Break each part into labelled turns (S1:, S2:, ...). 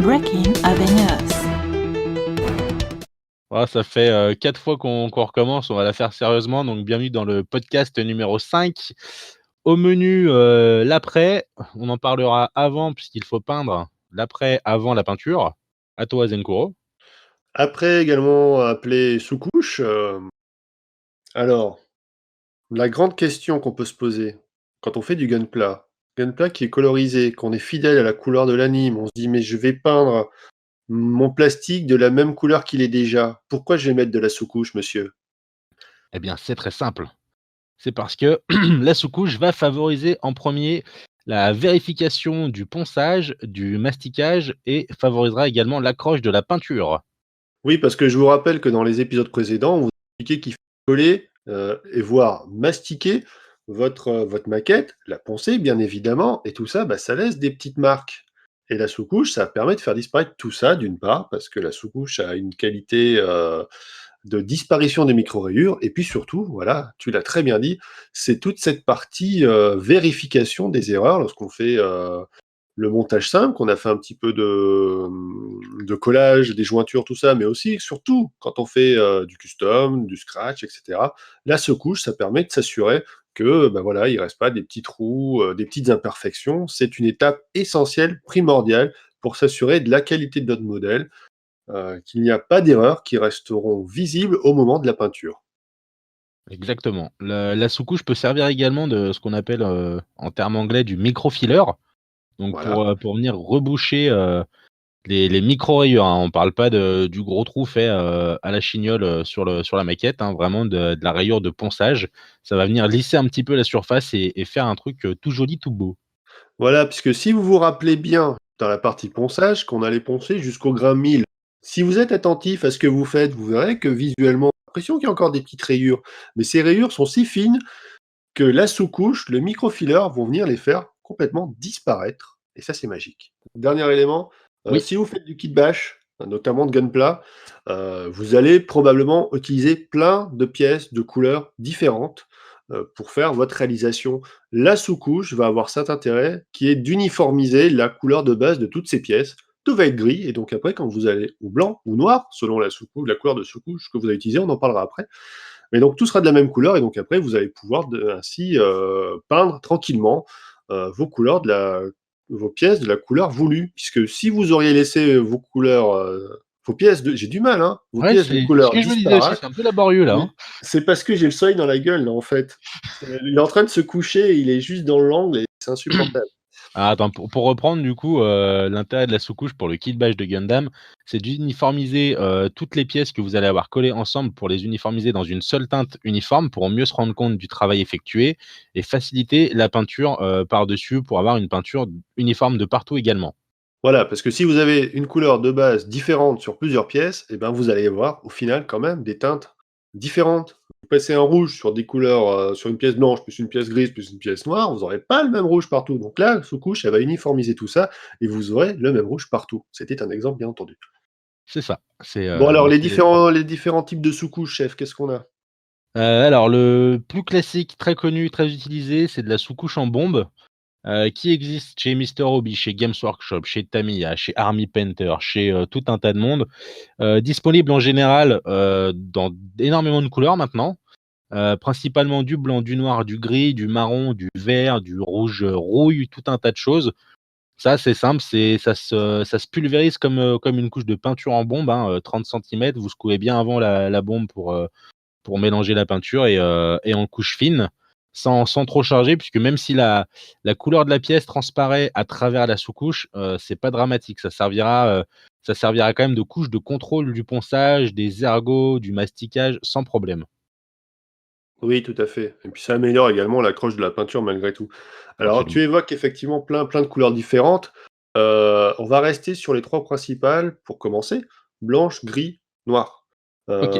S1: Breaking Avenues.
S2: Voilà, ça fait 4 fois qu'on recommence, on va la faire sérieusement, donc bienvenue dans le podcast numéro 5. Au menu, l'après, on en parlera avant puisqu'il faut peindre, l'après avant la peinture. À toi Zenkuro.
S3: Après, également appelé sous-couche, alors, la grande question qu'on peut se poser quand on fait du gunpla qui est colorisé, qu'on est fidèle à la couleur de l'anime, on se dit: «Mais je vais peindre mon plastique de la même couleur qu'il est déjà. Pourquoi je vais mettre de la sous-couche, monsieur?»
S2: Eh bien, c'est très simple. C'est parce que la sous-couche va favoriser en premier la vérification du ponçage, du masticage et favorisera également l'accroche de la peinture.
S3: Oui, parce que je vous rappelle que dans les épisodes précédents, on vous a expliqué qu'il faut coller, et voire mastiquer votre maquette, la poncer bien évidemment, et tout ça, bah, ça laisse des petites marques. Et la sous-couche, ça permet de faire disparaître tout ça, d'une part, parce que la sous-couche a une qualité, de disparition des micro-rayures, et puis surtout, voilà, tu l'as très bien dit, c'est toute cette partie, vérification des erreurs lorsqu'on fait, le montage simple, qu'on a fait un petit peu de collage, des jointures, tout ça, mais aussi, surtout, quand on fait du custom, du scratch, etc. La secouche, ça permet de s'assurer que, ben voilà, il reste pas des petits trous, des petites imperfections. C'est une étape essentielle, primordiale, pour s'assurer de la qualité de notre modèle, qu'il n'y a pas d'erreurs qui resteront visibles au moment de la peinture.
S2: Exactement. La sous-couche peut servir également de ce qu'on appelle, en termes anglais, du microfiller. Donc
S3: Voilà.
S2: pour venir reboucher, les micro-rayures, hein. On parle pas du gros trou fait, à la chignole, sur la maquette, hein, vraiment de la rayure de ponçage. Ça va venir lisser un petit peu la surface et faire un truc, tout joli, tout beau.
S3: Voilà, puisque si vous vous rappelez bien, dans la partie ponçage, qu'on allait poncer jusqu'au grain 1000. Si vous êtes attentif à ce que vous faites, vous verrez que visuellement, j'ai l'impression qu'il y a encore des petites rayures. Mais ces rayures sont si fines que la sous-couche, le microfiller vont venir les faire complètement disparaître. Et ça, c'est magique. Dernier élément,
S2: Oui,
S3: si vous faites du kit bash, notamment de gunpla, vous allez probablement utiliser plein de pièces de couleurs différentes pour faire votre réalisation. La sous-couche va avoir cet intérêt qui est d'uniformiser la couleur de base de toutes ces pièces. Tout va être gris, et donc après, quand vous allez ou blanc ou noir, selon la sous-couche, la couleur de sous-couche que vous allez utiliser, on en parlera après. Mais donc tout sera de la même couleur, et donc après, vous allez pouvoir ainsi peindre tranquillement vos couleurs vos pièces de la couleur voulue. Puisque si vous auriez laissé vos couleurs, vos pièces j'ai du mal, hein, vos
S2: ouais,
S3: pièces de
S2: c'est ce
S3: couleur
S2: que je me disais aussi,
S3: disparates,
S2: c'est un peu laborieux là,
S3: mais
S2: hein.
S3: c'est parce que j'ai le soleil dans la gueule, là, en fait. Il est en train de se coucher, il est juste dans l'angle et c'est insupportable.
S2: Ah attends, pour reprendre du coup, l'intérêt de la sous-couche pour le kit bash de Gundam, c'est d'uniformiser, toutes les pièces que vous allez avoir collées ensemble pour les uniformiser dans une seule teinte uniforme pour mieux se rendre compte du travail effectué et faciliter la peinture, par-dessus pour avoir une peinture uniforme de partout également.
S3: Voilà, parce que si vous avez une couleur de base différente sur plusieurs pièces, et ben vous allez avoir au final quand même des teintes différentes. Vous passez un rouge sur des couleurs, sur une pièce blanche, plus une pièce grise, plus une pièce noire, vous n'aurez pas le même rouge partout. Donc là, sous-couche, elle va uniformiser tout ça et vous aurez le même rouge partout. C'était un exemple, bien entendu.
S2: C'est ça, c'est,
S3: Bon alors,
S2: bah, c'est
S3: les différents types de sous-couches, chef, qu'est-ce qu'on a?
S2: alors le plus classique, très connu, très utilisé, c'est de la sous-couche en bombe. Qui existe chez Mister Hobby, chez Games Workshop, chez Tamiya, chez Army Painter, chez, tout un tas de monde. Disponible en général, dans énormément de couleurs maintenant, principalement du blanc, du noir, du gris, du marron, du vert, du rouge, rouille, tout un tas de choses. Ça, c'est simple, ça se pulvérise comme une couche de peinture en bombe, hein, 30 centimètres. Vous secouez bien avant la bombe pour mélanger la peinture et en couche fine, sans trop charger, puisque même si la couleur de la pièce transparaît à travers la sous-couche, c'est pas dramatique. Ça servira quand même de couche de contrôle du ponçage, des ergots, du masticage, sans problème.
S3: Oui, tout à fait. Et puis ça améliore également l'accroche de la peinture malgré tout. Alors, tu
S2: Absolument.
S3: évoques effectivement plein de couleurs différentes. On va rester sur les 3 principales pour commencer: blanche, gris, noir.
S2: OK.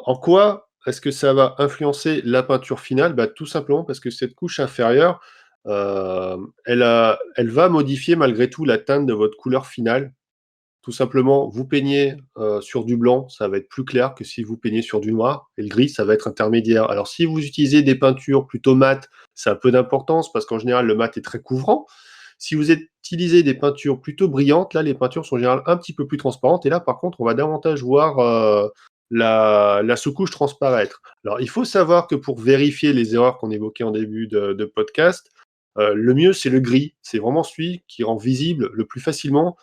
S3: En quoi est-ce que ça va influencer la peinture finale? Bah, tout simplement parce que cette couche inférieure, elle va modifier malgré tout la teinte de votre couleur finale. Tout simplement, vous peignez, sur du blanc, ça va être plus clair que si vous peignez sur du noir, et le gris, ça va être intermédiaire. Alors si vous utilisez des peintures plutôt mates, ça a peu d'importance parce qu'en général, le mat est très couvrant. Si vous utilisez des peintures plutôt brillantes, là, les peintures sont en général un petit peu plus transparentes. Et là, par contre, on va davantage voir la sous-couche transparaître. Alors, il faut savoir que pour vérifier les erreurs qu'on évoquait en début de podcast, le mieux, c'est le gris. C'est vraiment celui qui rend visible le plus facilement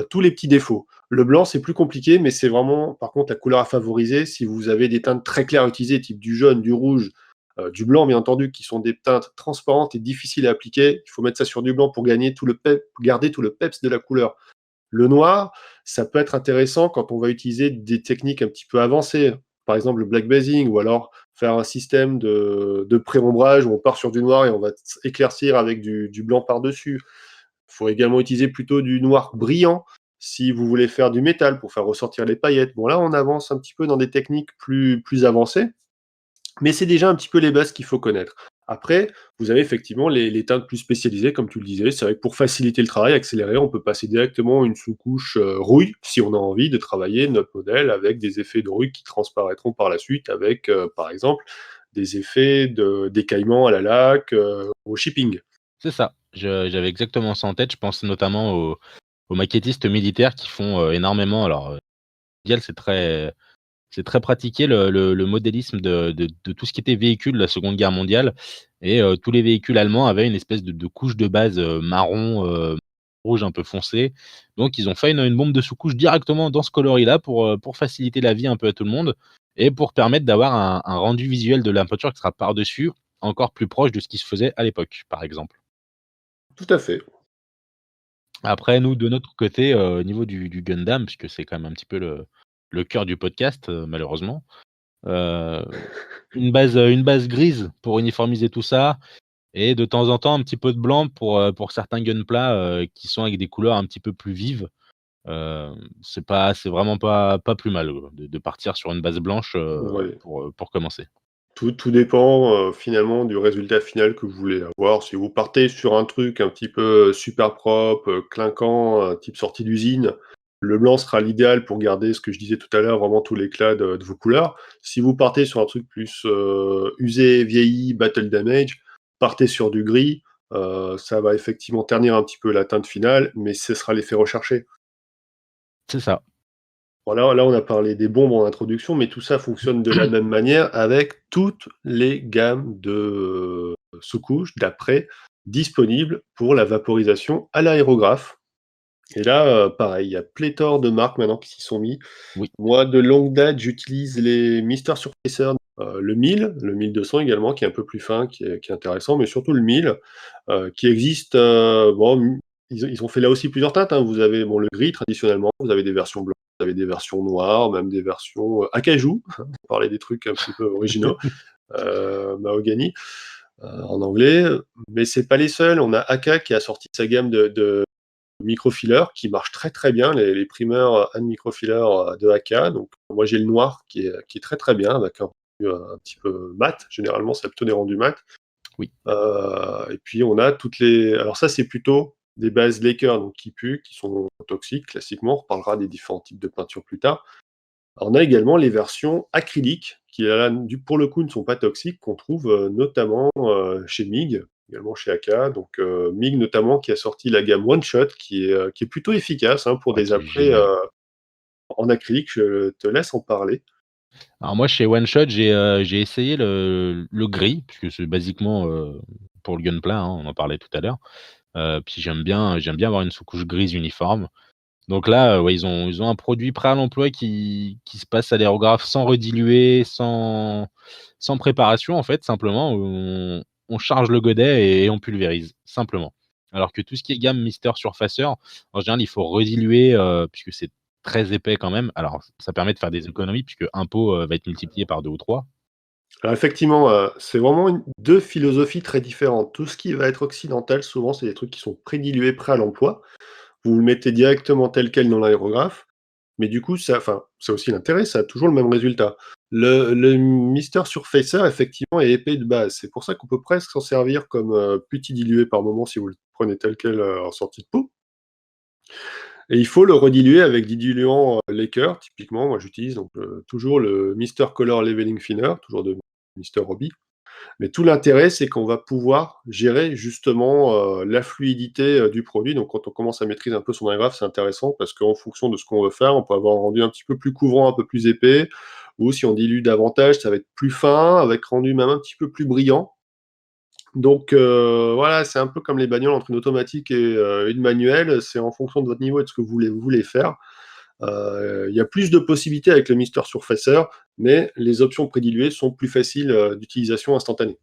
S3: tous les petits défauts. Le blanc, c'est plus compliqué, mais c'est vraiment, par contre, la couleur à favoriser. Si vous avez des teintes très claires à utiliser, type du jaune, du rouge, du blanc, bien entendu, qui sont des teintes transparentes et difficiles à appliquer, il faut mettre ça sur du blanc pour gagner tout le garder tout le peps de la couleur. Le noir, ça peut être intéressant quand on va utiliser des techniques un petit peu avancées, par exemple le black basing, ou alors faire un système de pré-ombrage où on part sur du noir et on va éclaircir avec du blanc par-dessus. Il faut également utiliser plutôt du noir brillant si vous voulez faire du métal pour faire ressortir les paillettes. Bon, là, on avance un petit peu dans des techniques plus avancées, mais c'est déjà un petit peu les bases qu'il faut connaître. Après, vous avez effectivement les teintes plus spécialisées, comme tu le disais. C'est vrai que pour faciliter le travail, accélérer, on peut passer directement une sous-couche rouille, si on a envie de travailler notre modèle avec des effets de rouille qui transparaîtront par la suite avec, par exemple, des effets d'écaillement à la laque, au shipping.
S2: C'est ça. J'avais exactement ça en tête. Je pense notamment aux maquettistes militaires qui font énormément. Alors, mondial, c'est très pratiqué le modélisme de tout ce qui était véhicule de la Seconde Guerre mondiale. Et tous les véhicules allemands avaient une espèce de couche de base marron, rouge un peu foncé. Donc, ils ont fait une bombe de sous-couche directement dans ce coloris-là pour faciliter la vie un peu à tout le monde et pour permettre d'avoir un rendu visuel de la peinture qui sera par-dessus encore plus proche de ce qui se faisait à l'époque, par exemple.
S3: Tout à fait.
S2: Après, nous, de notre côté, au niveau du Gundam, puisque c'est quand même un petit peu le cœur du podcast, malheureusement, heu, une base grise pour uniformiser tout ça et de temps en temps un petit peu de blanc pour certains Gunpla, qui sont avec des couleurs un petit peu plus vives. C'est vraiment pas plus mal, de partir sur une base blanche,
S3: Ouais.
S2: pour commencer.
S3: Tout dépend, finalement du résultat final que vous voulez avoir. Si vous partez sur un truc un petit peu super propre, clinquant, type sortie d'usine, le blanc sera l'idéal pour garder ce que je disais tout à l'heure, vraiment tout l'éclat de vos couleurs. Si vous partez sur un truc plus, usé, vieilli, battle damage, partez sur du gris, ça va effectivement ternir un petit peu la teinte finale, mais ce sera l'effet recherché.
S2: C'est ça.
S3: Voilà, là, on a parlé des bombes en introduction, mais tout ça fonctionne de la même manière avec toutes les gammes de sous-couches d'après disponibles pour la vaporisation à l'aérographe. Et là, pareil, il y a pléthore de marques maintenant qui s'y sont mis.
S2: Oui.
S3: Moi, de longue date, j'utilise les Mister Surfacer, le 1000, le 1200 également, qui est un peu plus fin, qui est intéressant, mais surtout le 1000, qui existe, bon, ils ont fait là aussi plusieurs teintes, hein. Vous avez, bon, le gris traditionnellement, vous avez des versions blanches, vous avez des versions noires, même des versions, acajou, pour parler des trucs un petit peu originaux, mahogany, en anglais, mais c'est pas les seuls. On a Aka qui a sorti sa gamme de microfiller qui marche très très bien, les primeurs hand microfiller de AK. Donc moi j'ai le noir qui est très très bien avec un rendu un petit peu mat. Généralement c'est plutôt des rendus mat.
S2: Oui.
S3: Et puis on a toutes les. Alors ça c'est plutôt des bases Laker donc qui puent, qui sont toxiques classiquement. On reparlera des différents types de peintures plus tard. On a également les versions acryliques qui là, pour le coup ne sont pas toxiques, qu'on trouve notamment chez MIG, également chez AK. Donc MIG notamment qui a sorti la gamme One Shot qui est plutôt efficace hein, pour
S2: Ouais,
S3: des
S2: qui est
S3: apprêts
S2: génial.
S3: en acrylique. Je te laisse en parler.
S2: Alors moi, chez One Shot, j'ai essayé le gris, puisque c'est basiquement, pour le Gunpla, hein, on en parlait tout à l'heure. Puis j'aime bien avoir une sous-couche grise uniforme. Donc là, ouais, ils ont un produit prêt à l'emploi qui se passe à l'aérographe sans rediluer, sans préparation en fait, simplement. On charge le godet et on pulvérise, simplement. Alors que tout ce qui est gamme Mister Surfacer, en général, il faut rediluer, puisque c'est très épais quand même. Alors ça permet de faire des économies puisque un pot, va être multiplié par 2 ou 3.
S3: Alors effectivement, c'est vraiment deux philosophies très différentes. Tout ce qui va être occidental, souvent, c'est des trucs qui sont prédilués, prêts à l'emploi. Vous le mettez directement tel quel dans l'aérographe. Mais du coup, ça a aussi l'intérêt, ça a toujours le même résultat. Le Mister Surfacer, effectivement, est épais de base. C'est pour ça qu'on peut presque s'en servir comme petit dilué par moment si vous le prenez tel quel en sortie de pot. Et il faut le rediluer avec des diluants Laker, typiquement. Moi, j'utilise donc toujours le Mister Color Leveling Thinner, toujours de Mister Hobby. Mais tout l'intérêt, c'est qu'on va pouvoir gérer justement la fluidité du produit. Donc quand on commence à maîtriser un peu son agrafe, c'est intéressant parce qu'en fonction de ce qu'on veut faire, on peut avoir un rendu un petit peu plus couvrant, un peu plus épais, ou si on dilue davantage, ça va être plus fin, avec rendu même un petit peu plus brillant. Donc voilà, c'est un peu comme les bagnoles entre une automatique et une manuelle, c'est en fonction de votre niveau et de ce que vous voulez faire. Il y a plus de possibilités avec le Mister Surfacer, mais les options prédiluées sont plus faciles d'utilisation instantanée.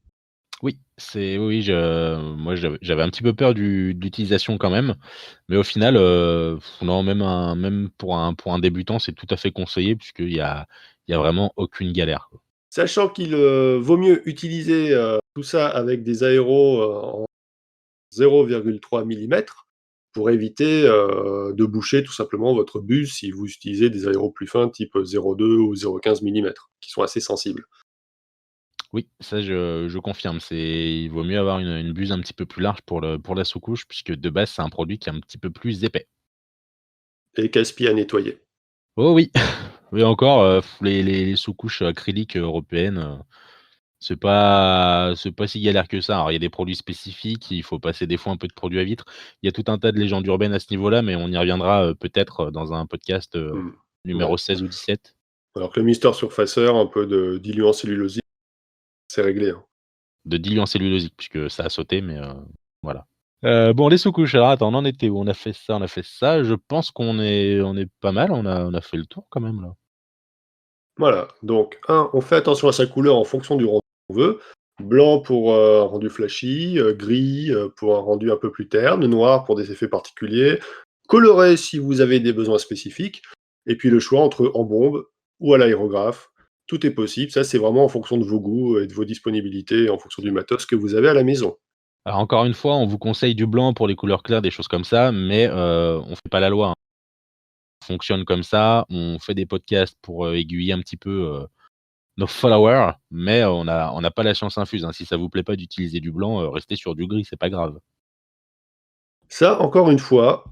S2: Oui, oui, moi j'avais un petit peu peur de l'utilisation quand même, mais au final, non, même pour un débutant, c'est tout à fait conseillé puisqu'il y a vraiment aucune galère, quoi.
S3: Sachant qu'il vaut mieux utiliser tout ça avec des aéros en 0,3 millimètres pour éviter de boucher tout simplement votre buse si vous utilisez des aéros plus fins type 0,2 ou 0,15 millimètres, qui sont assez sensibles.
S2: Oui, ça je confirme, il vaut mieux avoir une buse un petit peu plus large pour la sous-couche puisque de base, c'est un produit qui est un petit peu plus épais.
S3: Et casse-pied à nettoyer.
S2: Oh oui, oui encore, les sous-couches acryliques européennes, c'est pas si galère que ça. Alors il y a des produits spécifiques, il faut passer des fois un peu de produit à vitre. Il y a tout un tas de légendes urbaines à ce niveau-là, mais on y reviendra, peut-être, dans un podcast,
S3: Hmm.
S2: numéro
S3: Ouais.
S2: 16 ou 17,
S3: Alors que le Mister Surfacer, un peu de diluant cellulosique, c'est réglé, hein.
S2: de diluant cellulosique puisque ça a sauté, mais voilà. Bon, les sous-couches, alors attends, on en était où? On a fait ça, on a fait ça. Je pense qu'on est pas mal, on a fait le tour quand même là.
S3: Voilà, donc on fait attention à sa couleur en fonction du rendu qu'on veut. Blanc pour un rendu flashy, gris pour un rendu un peu plus terne, noir pour des effets particuliers, coloré si vous avez des besoins spécifiques, et puis le choix entre en bombe ou à l'aérographe. Tout est possible, ça c'est vraiment en fonction de vos goûts et de vos disponibilités, en fonction du matos que vous avez à la maison.
S2: Alors encore une fois, on vous conseille du blanc pour les couleurs claires, des choses comme ça, mais on fait pas la loi, hein. On fonctionne comme ça, on fait des podcasts pour, aiguiller un petit peu, nos followers, mais on n'a pas la science infuse, hein. Si ça vous plaît pas d'utiliser du blanc, restez sur du gris, c'est pas grave.
S3: Ça, encore une fois,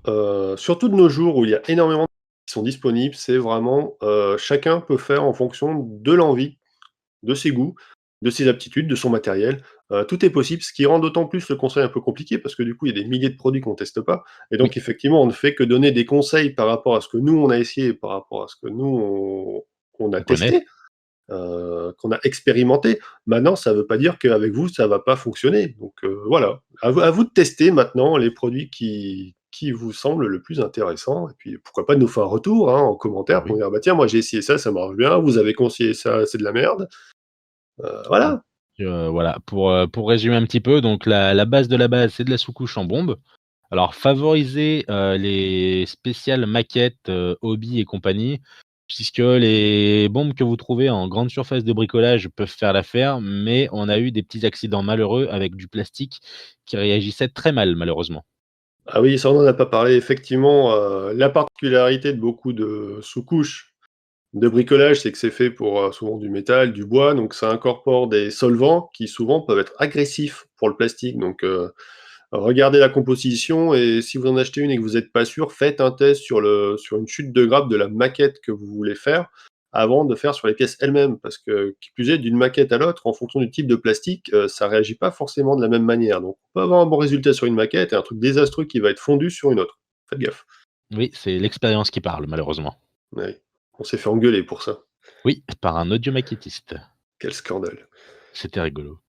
S3: surtout de nos jours où il y a énormément de qui sont disponibles, c'est vraiment, chacun peut faire en fonction de l'envie, de ses goûts, de ses aptitudes, de son matériel. Tout est possible, ce qui rend d'autant plus le conseil un peu compliqué parce que du coup, il y a des milliers de produits qu'on teste pas et
S2: Oui,
S3: donc effectivement, on ne fait que donner des conseils par rapport à ce que nous on a essayé, par rapport à ce que nous on a
S2: on connaît.
S3: testé, qu'on a expérimenté. Maintenant, ça ne veut pas dire qu'avec vous, ça va pas fonctionner. Donc voilà, à vous de tester maintenant les produits qui vous semblent le plus intéressants et puis pourquoi pas de nous faire un retour, hein, en
S2: Bah
S3: commentaire pour
S2: oui.
S3: dire: «Bah tiens, moi j'ai essayé ça marche bien, vous avez conseillé ça, c'est de la merde».
S2: Donc
S3: Voilà.
S2: voilà, pour résumer un petit peu, donc la base de la base, c'est de la sous-couche en bombe. Alors favoriser, les spéciales maquettes, hobby et compagnie, puisque les bombes que vous trouvez en grande surface de bricolage peuvent faire l'affaire, mais on a eu des petits accidents malheureux avec du plastique qui réagissait très mal malheureusement.
S3: Ah oui, ça on n'en a pas parlé. Effectivement, la particularité de beaucoup de sous-couches de bricolage, c'est que c'est fait pour, souvent du métal, du bois, donc ça incorpore des solvants qui souvent peuvent être agressifs pour le plastique. Donc, regardez la composition et si vous en achetez une et que vous n'êtes pas sûr, faites un test sur une chute de grappe de la maquette que vous voulez faire, avant de faire sur les pièces elles-mêmes. Parce que, qui plus est, d'une maquette à l'autre, en fonction du type de plastique, ça réagit pas forcément de la même manière. Donc on peut avoir un bon résultat sur une maquette et un truc désastreux qui va être fondu sur une autre. Faites gaffe.
S2: Oui, c'est l'expérience qui parle malheureusement.
S3: Ouais. On s'est fait engueuler pour ça.
S2: Oui, par un audiomaquettiste.
S3: Quel scandale.
S2: C'était rigolo.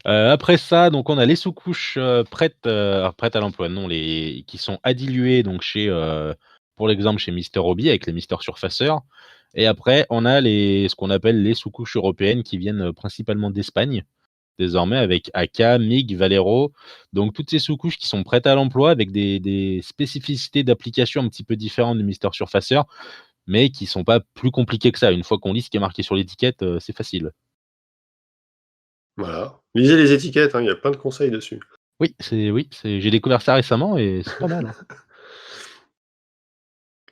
S2: Après ça, donc on a les sous-couches, prêtes à l'emploi, non, les qui sont à diluer donc pour l'exemple chez Mister Hobby avec les Mister Surfacer et après on a ce qu'on appelle les sous-couches européennes qui viennent, principalement d'Espagne, désormais avec Aka, MIG, Valero. Donc toutes ces sous-couches qui sont prêtes à l'emploi avec des spécificités d'application un petit peu différentes du Mister Surfacer, mais qui sont pas plus compliquées que ça. Une fois qu'on lit ce qui est marqué sur l'étiquette, c'est facile.
S3: Voilà. Lisez les étiquettes, hein, il y a plein de conseils dessus.
S2: Oui, j'ai découvert ça récemment et c'est pas mal, hein.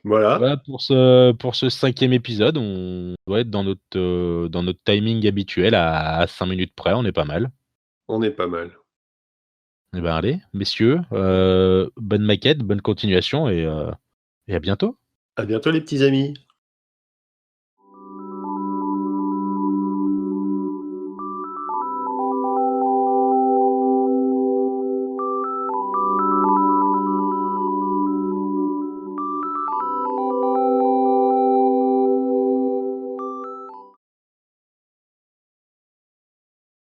S3: Voilà,
S2: Voilà pour ce 5e épisode, on doit être dans notre timing habituel à 5 minutes près, on est pas mal.
S3: on est pas mal.
S2: Eh ben, allez, messieurs, bonne maquette, bonne continuation et à bientôt.
S3: À bientôt les petits amis.